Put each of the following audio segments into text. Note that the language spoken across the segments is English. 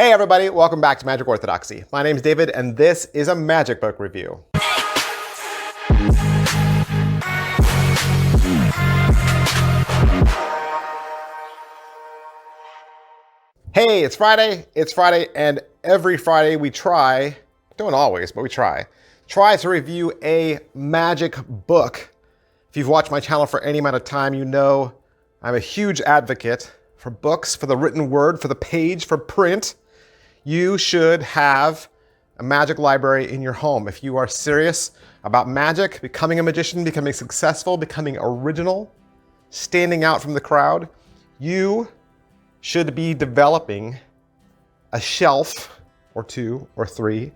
Hey everybody, welcome back to Magic Orthodoxy. My name is David and this is a magic book review. Hey, it's Friday, and every Friday we try, don't always, but we try to review a magic book. If you've watched my channel for any amount of time, you know I'm a huge advocate for books, for the written word, for the page, for print. You should have a magic library in your home. If you are serious about magic, becoming a magician, becoming successful, becoming original, standing out from the crowd, you should be developing a shelf or two or three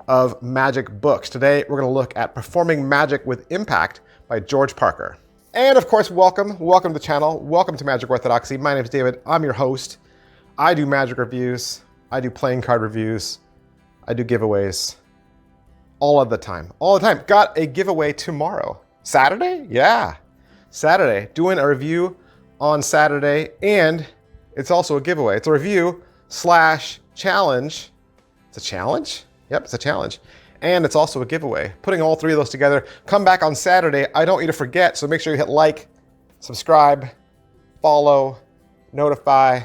of magic books. Today, we're going to look at Performing Magic with Impact by George Parker. And of course, welcome to the channel. Welcome to Magic Orthodoxy. My name is David. I'm your host. I do magic reviews. I do playing card reviews. I do giveaways all of the time. Got a giveaway tomorrow. Saturday? Yeah, Saturday. Doing a review on Saturday, and it's also a giveaway. It's a review / challenge. It's a challenge? Yep, it's a challenge. And it's also a giveaway. Putting all three of those together. Come back on Saturday. I don't want you to forget, so make sure you hit like, subscribe, follow, notify. I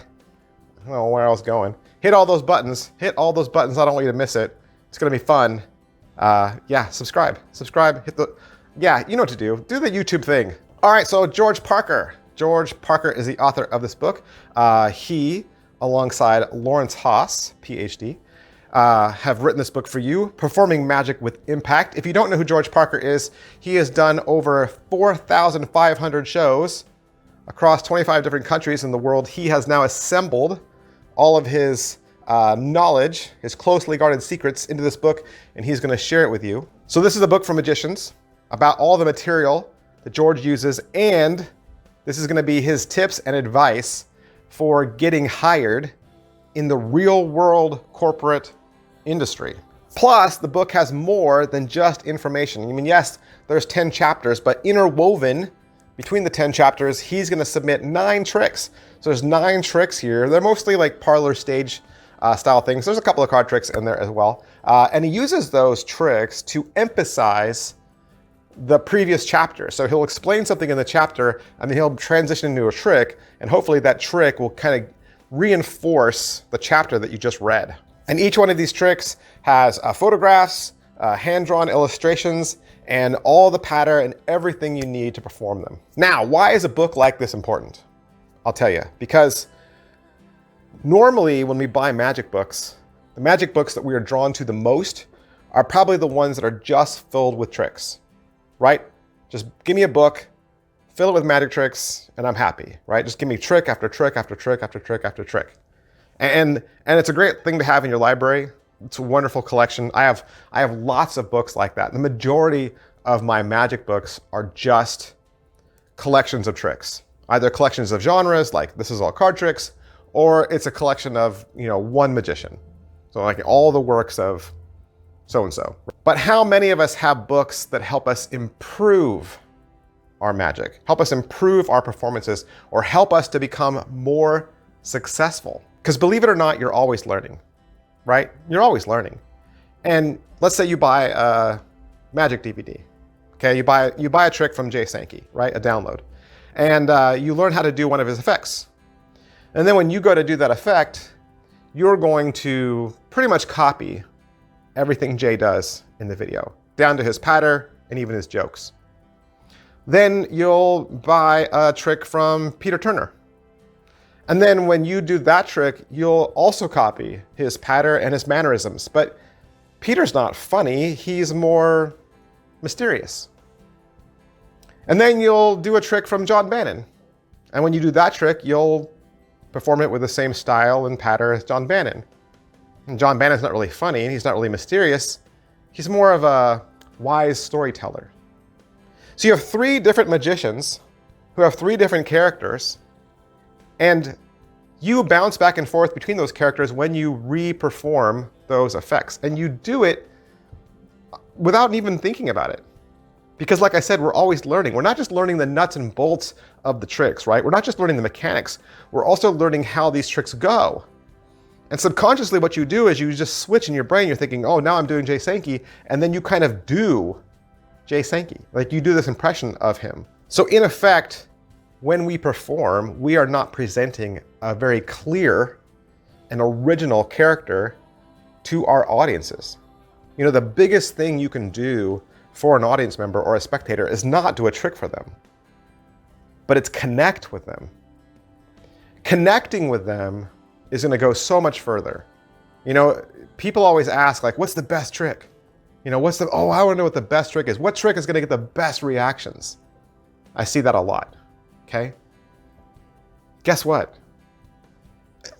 don't know where I was going. Hit all those buttons. I don't want you to miss it. It's gonna be fun. Yeah, subscribe, hit the, yeah, you know what to do. Do the YouTube thing. All right, so George Parker. George Parker is the author of this book. He, alongside Lawrence Haas, Ph.D., have written this book for you, Performing Magic with Impact. If you don't know who George Parker is, he has done over 4,500 shows across 25 different countries in the world. He has now assembled all of his knowledge, his closely guarded secrets into this book, and he's going to share it with you. So this is a book for magicians about all the material that George uses, and this is going to be his tips and advice for getting hired in the real world corporate industry. Plus, the book has more than just information. I mean, yes, there's 10 chapters, but interwoven between the 10 chapters, he's going to submit 9 tricks. So there's 9 tricks here. They're mostly like parlor stage style things. There's a couple of card tricks in there as well. And he uses those tricks to emphasize the previous chapter. So he'll explain something in the chapter and then he'll transition into a trick. And hopefully that trick will kind of reinforce the chapter that you just read. And each one of these tricks has photographs, hand-drawn illustrations, and all the pattern and everything you need to perform them. Now, why is a book like this important? I'll tell you, because normally when we buy magic books, the magic books that we are drawn to the most are probably the ones that are just filled with tricks, right? Just give me a book, fill it with magic tricks, and I'm happy, right? Just give me trick after trick after trick after trick after trick. And it's a great thing to have in your library. It's a wonderful collection. I have lots of books like that. The majority of my magic books are just collections of tricks. Either collections of genres, like this is all card tricks, or it's a collection of, one magician. So like all the works of so-and-so. But how many of us have books that help us improve our magic, help us improve our performances, or help us to become more successful? Because believe it or not, you're always learning, right? You're always learning. And let's say you buy a magic DVD. Okay, you buy a trick from Jay Sankey, right? A download. And you learn how to do one of his effects. And then when you go to do that effect, you're going to pretty much copy everything Jay does in the video, down to his patter and even his jokes. Then you'll buy a trick from Peter Turner. And then when you do that trick, you'll also copy his patter and his mannerisms. But Peter's not funny, he's more mysterious. And then you'll do a trick from John Bannon. And when you do that trick, you'll perform it with the same style and pattern as John Bannon. And John Bannon's not really funny, and he's not really mysterious. He's more of a wise storyteller. So you have 3 different magicians who have 3 different characters, and you bounce back and forth between those characters when you re-perform those effects. And you do it without even thinking about it. Because like I said, we're always learning. We're not just learning the nuts and bolts of the tricks, right? We're not just learning the mechanics. We're also learning how these tricks go. And subconsciously what you do is you just switch in your brain. You're thinking, oh, now I'm doing Jay Sankey. And then you kind of do Jay Sankey. Like you do this impression of him. So in effect, when we perform, we are not presenting a very clear and original character to our audiences. You know, the biggest thing you can do for an audience member or a spectator is not do a trick for them, but it's connect with them. Connecting with them is going to go so much further. You know, people always ask, like, what's the best trick? You know, oh, I want to know what the best trick is. What trick is going to get the best reactions? I see that a lot, okay? Guess what?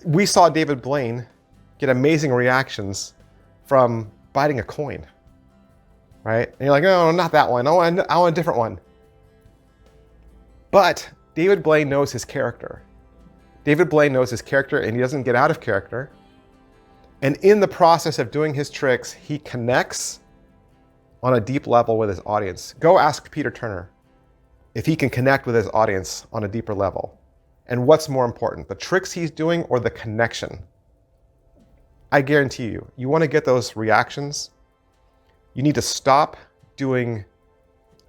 We saw David Blaine get amazing reactions from biting a coin, right? And you're like, no, not that one. I want a different one. But David Blaine knows his character. David Blaine knows his character and he doesn't get out of character. And in the process of doing his tricks, he connects on a deep level with his audience. Go ask Peter Turner if he can connect with his audience on a deeper level. And what's more important, the tricks he's doing or the connection? I guarantee you, you want to get those reactions, you need to stop doing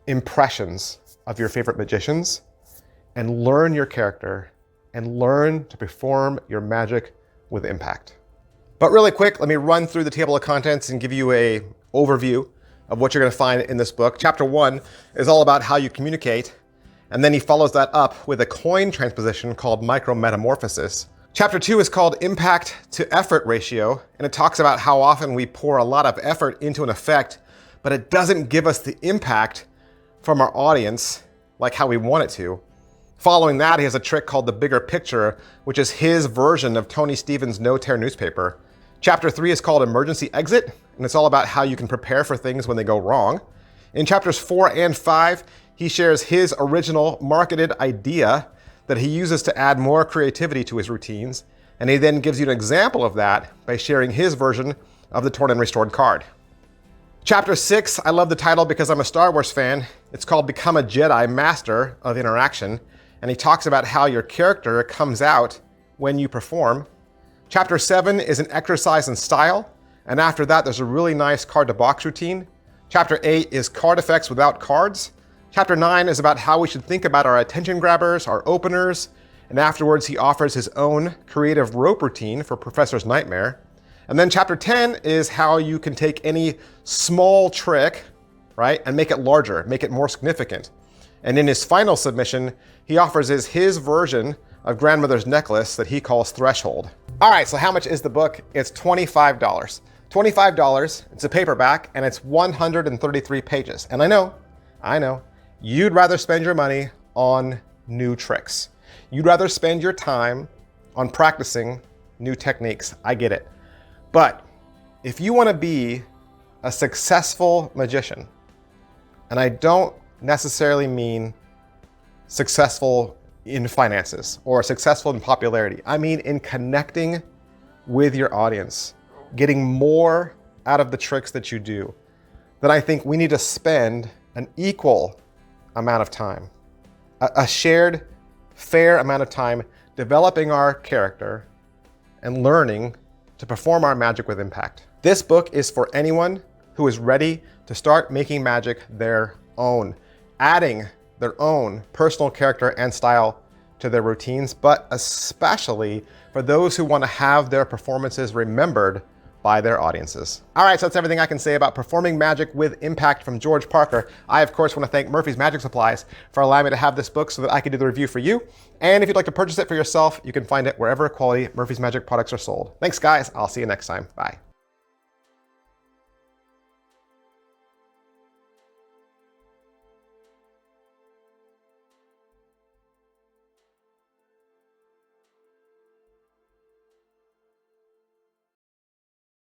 impressions of your favorite magicians and learn your character and learn to perform your magic with impact. But really quick, let me run through the table of contents and give you an overview of what you're going to find in this book. Chapter 1 is all about how you communicate, and then he follows that up with a coin transposition called micrometamorphosis. Chapter 2 is called Impact to Effort Ratio, and it talks about how often we pour a lot of effort into an effect, but it doesn't give us the impact from our audience like how we want it to. Following that, he has a trick called the bigger picture, which is his version of Tony Stevens' no-tear newspaper. Chapter 3 is called Emergency Exit, and it's all about how you can prepare for things when they go wrong. In chapters 4 and 5, he shares his original marketed idea that he uses to add more creativity to his routines, and he then gives you an example of that by sharing his version of the torn and restored card. Chapter 6, I love the title because I'm a Star Wars fan. It's called Become a Jedi Master of Interaction, and he talks about how your character comes out when you perform. Chapter 7 is an exercise in style, and after that there's a really nice card-to-box routine. Chapter 8 is card effects without cards. Chapter 9 is about how we should think about our attention grabbers, our openers, and afterwards he offers his own creative rope routine for Professor's Nightmare. And then chapter 10 is how you can take any small trick, right, and make it larger, make it more significant. And in his final submission, he offers his version of Grandmother's Necklace that he calls Threshold. All right, so how much is the book? It's $25. $25, it's a paperback, and it's 133 pages. And I know, you'd rather spend your money on new tricks. You'd rather spend your time on practicing new techniques. I get it. But if you want to be a successful magician, and I don't necessarily mean successful in finances or successful in popularity, I mean in connecting with your audience, getting more out of the tricks that you do, then I think we need to spend an equal amount of time, a shared, fair amount of time developing our character and learning to perform our magic with impact. This book is for anyone who is ready to start making magic their own, adding their own personal character and style to their routines, but especially for those who want to have their performances remembered by their audiences. All right, so that's everything I can say about performing magic with impact from George Parker. I, of course, want to thank Murphy's Magic Supplies for allowing me to have this book so that I can do the review for you. And if you'd like to purchase it for yourself, you can find it wherever quality Murphy's Magic products are sold. Thanks, guys. I'll see you next time. Bye.